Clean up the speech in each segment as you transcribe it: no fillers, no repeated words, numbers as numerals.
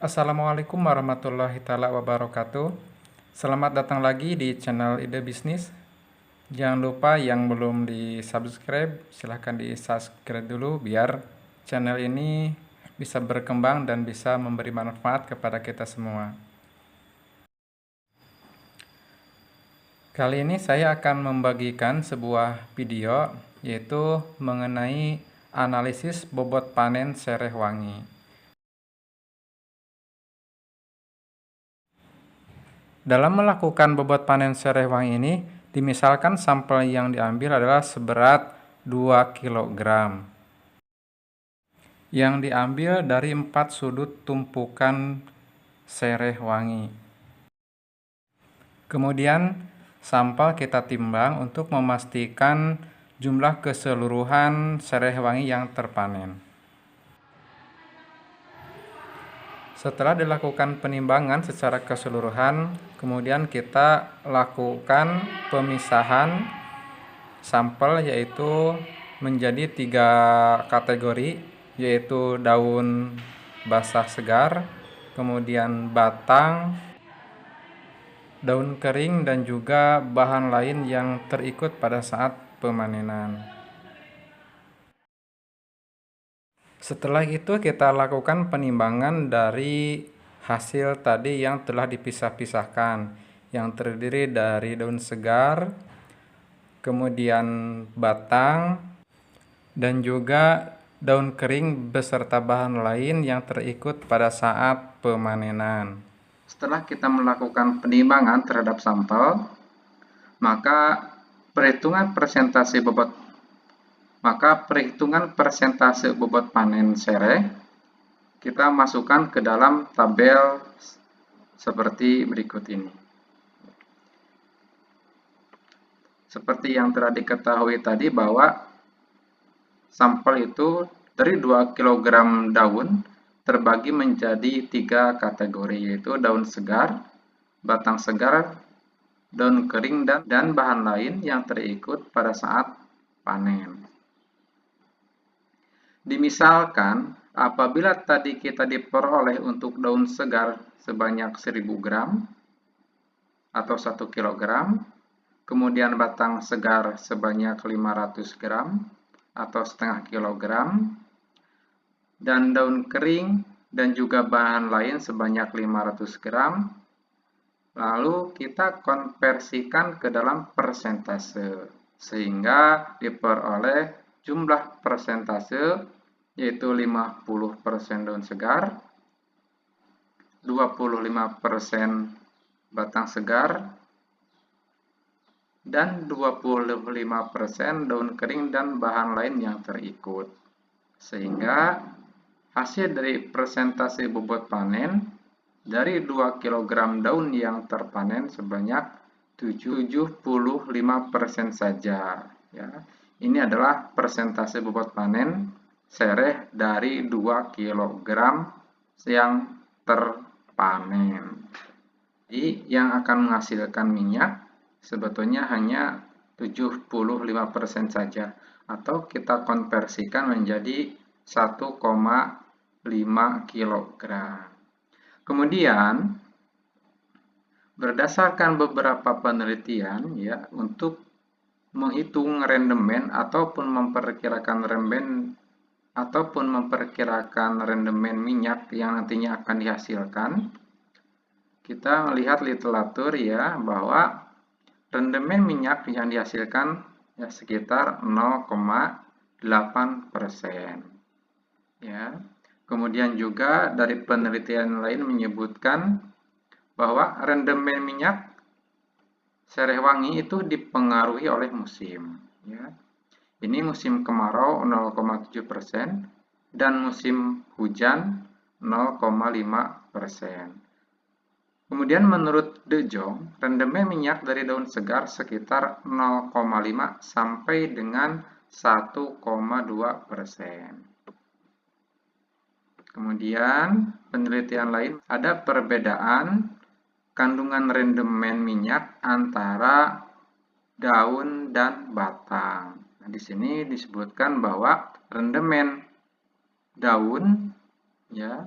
Assalamualaikum warahmatullahi wabarakatuh. Selamat datang lagi di channel Ide Bisnis. Jangan lupa yang belum di-subscribe, silahkan di-subscribe dulu biar channel ini bisa berkembang dan bisa memberi manfaat kepada kita semua. Kali ini saya akan membagikan sebuah video yaitu mengenai analisis bobot panen sereh wangi. Dalam melakukan bobot panen sereh wangi ini, dimisalkan sampel yang diambil adalah seberat 2 kg. Yang diambil dari 4 sudut tumpukan sereh wangi. Kemudian, sampel kita timbang untuk memastikan jumlah keseluruhan sereh wangi yang terpanen. Setelah dilakukan penimbangan secara keseluruhan, kemudian kita lakukan pemisahan sampel yaitu menjadi 3 kategori, yaitu daun basah segar, kemudian batang, daun kering, dan juga bahan lain yang terikut pada saat pemanenan. Setelah itu kita lakukan penimbangan dari hasil tadi yang telah dipisah-pisahkan, yang terdiri dari daun segar, kemudian batang, dan juga daun kering beserta bahan lain yang terikut pada saat pemanenan. Setelah kita melakukan penimbangan terhadap sampel, maka perhitungan persentase bobot panen sereh kita masukkan ke dalam tabel seperti berikut ini. Seperti yang telah diketahui tadi bahwa sampel itu dari 2 kg daun terbagi menjadi 3 kategori, yaitu daun segar, batang segar, daun kering, dan bahan lain yang terikut pada saat panen. Dimisalkan, apabila tadi kita diperoleh untuk daun segar sebanyak 1000 gram atau 1 kg, kemudian batang segar sebanyak 500 gram atau setengah kilogram, dan daun kering dan juga bahan lain sebanyak 500 gram, lalu kita konversikan ke dalam persentase, sehingga diperoleh jumlah persentase yaitu 50% daun segar, 25% batang segar, dan 25% daun kering dan bahan lain yang terikut. Sehingga hasil dari persentase bobot panen dari 2 kg daun yang terpanen sebanyak 75% saja. Ya. Ini adalah persentase bobot panen sereh dari 2 kg yang terpanen. Jadi yang akan menghasilkan minyak sebetulnya hanya 75% saja, atau kita konversikan menjadi 1,5 kg. Kemudian berdasarkan beberapa penelitian ya untuk menghitung rendemen ataupun memperkirakan rendemen minyak yang nantinya akan dihasilkan, kita melihat literatur ya bahwa rendemen minyak yang dihasilkan ya sekitar 0,8%. Ya. Kemudian juga dari penelitian lain menyebutkan bahwa rendemen minyak sereh wangi itu dipengaruhi oleh musim. Ya. Ini musim kemarau 0,7% dan musim hujan 0,5%. Kemudian menurut De Jong, rendemen minyak dari daun segar sekitar 0,5 sampai dengan 1,2%. Kemudian penelitian lain ada perbedaan kandungan rendemen minyak antara daun dan batang. Nah, di sini disebutkan bahwa rendemen daun ya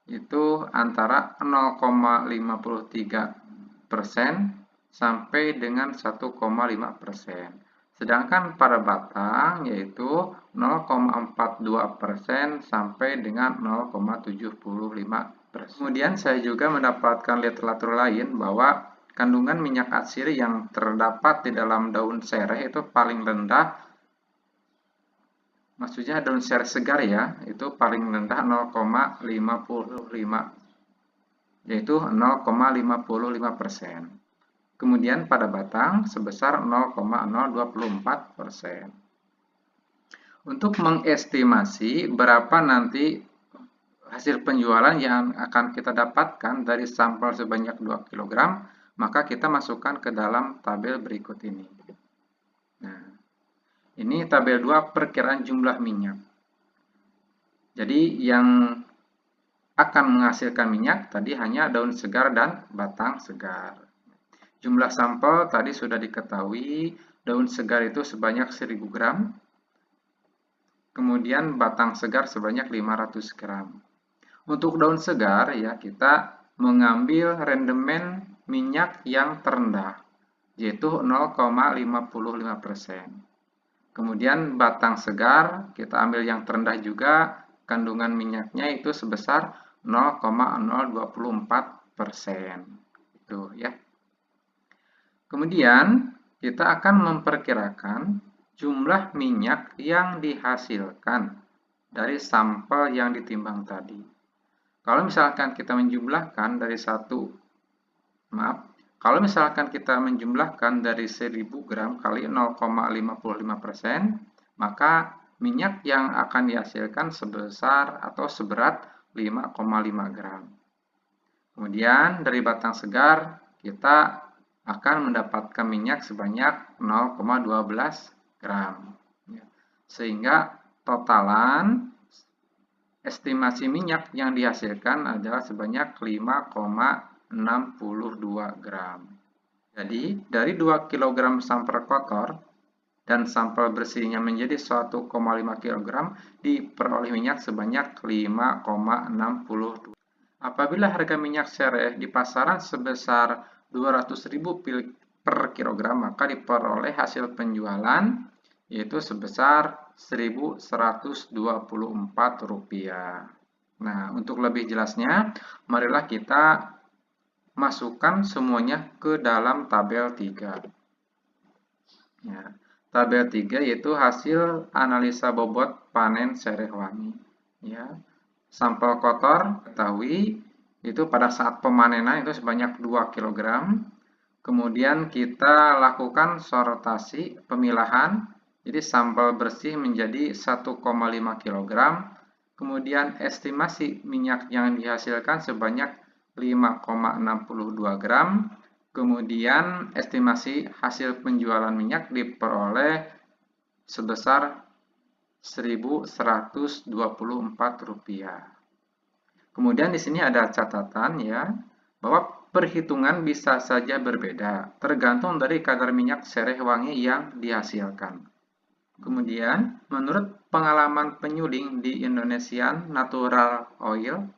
itu antara 0,53% sampai dengan 1,5%. Sedangkan pada batang yaitu 0,42% sampai dengan 0,75%. Kemudian saya juga mendapatkan literatur lain bahwa kandungan minyak atsiri yang terdapat di dalam daun sereh itu paling rendah, maksudnya daun sereh segar ya, itu paling rendah 0,55, yaitu 0,55%. Kemudian pada batang sebesar 0,024%. Untuk mengestimasi berapa nanti hasil penjualan yang akan kita dapatkan dari sampel sebanyak 2 kg, maka kita masukkan ke dalam tabel berikut ini. Nah, ini tabel 2 perkiraan jumlah minyak. Jadi yang akan menghasilkan minyak tadi hanya daun segar dan batang segar. Jumlah sampel tadi sudah diketahui, daun segar itu sebanyak 1000 gram, kemudian batang segar sebanyak 500 gram. Untuk daun segar ya kita mengambil rendemen minyak yang terendah, yaitu 0,55%. Kemudian batang segar kita ambil yang terendah juga, kandungan minyaknya itu sebesar 0,024%. Itu ya. Kemudian kita akan memperkirakan jumlah minyak yang dihasilkan dari sampel yang ditimbang tadi. Kalau misalkan kita menjumlahkan dari kalau misalkan kita menjumlahkan dari 1000 gram kali 0,55%, maka minyak yang akan dihasilkan sebesar atau seberat 5,5 gram. Kemudian dari batang segar kita akan mendapatkan minyak sebanyak 0,12 gram. Sehingga totalan estimasi minyak yang dihasilkan adalah sebanyak 5,62 gram. Jadi, dari 2 kg sampel kotor dan sampel bersihnya menjadi 1,5 kg, diperoleh minyak sebanyak 5,62. Apabila harga minyak sereh di pasaran sebesar 200.000 per kilogram, maka diperoleh hasil penjualan yaitu sebesar Rp1.124. Nah, untuk lebih jelasnya, marilah kita masukkan semuanya ke dalam tabel 3. Ya, tabel 3 yaitu hasil analisa bobot panen sereh wangi. Ya, sampel kotor ketahui itu pada saat pemanenan itu sebanyak 2 kg. Kemudian kita lakukan sortasi pemilahan. Jadi sampel bersih menjadi 1,5 kg. Kemudian estimasi minyak yang dihasilkan sebanyak 5,62 gram. Kemudian estimasi hasil penjualan minyak diperoleh sebesar Rp1.124. Kemudian di sini ada catatan ya, bahwa perhitungan bisa saja berbeda, tergantung dari kadar minyak sereh wangi yang dihasilkan. Kemudian, menurut pengalaman penyuling di Indonesian Natural Oil,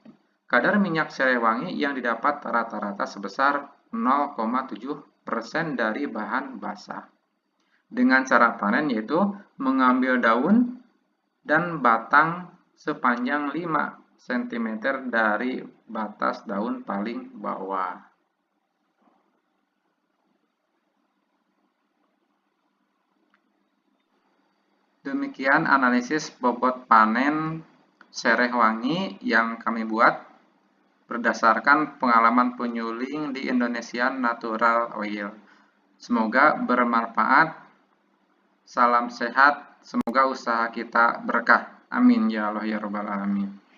kadar minyak sereh wangi yang didapat rata-rata sebesar 0,7% dari bahan basah. Dengan cara panen yaitu mengambil daun dan batang sepanjang 5 cm dari batas daun paling bawah. Demikian analisis bobot panen sereh wangi yang kami buat berdasarkan pengalaman penyuling di Indonesian Natural Oil. Semoga bermanfaat. Salam sehat. Semoga usaha kita berkah. Amin ya Allah ya Rabbal Alamin.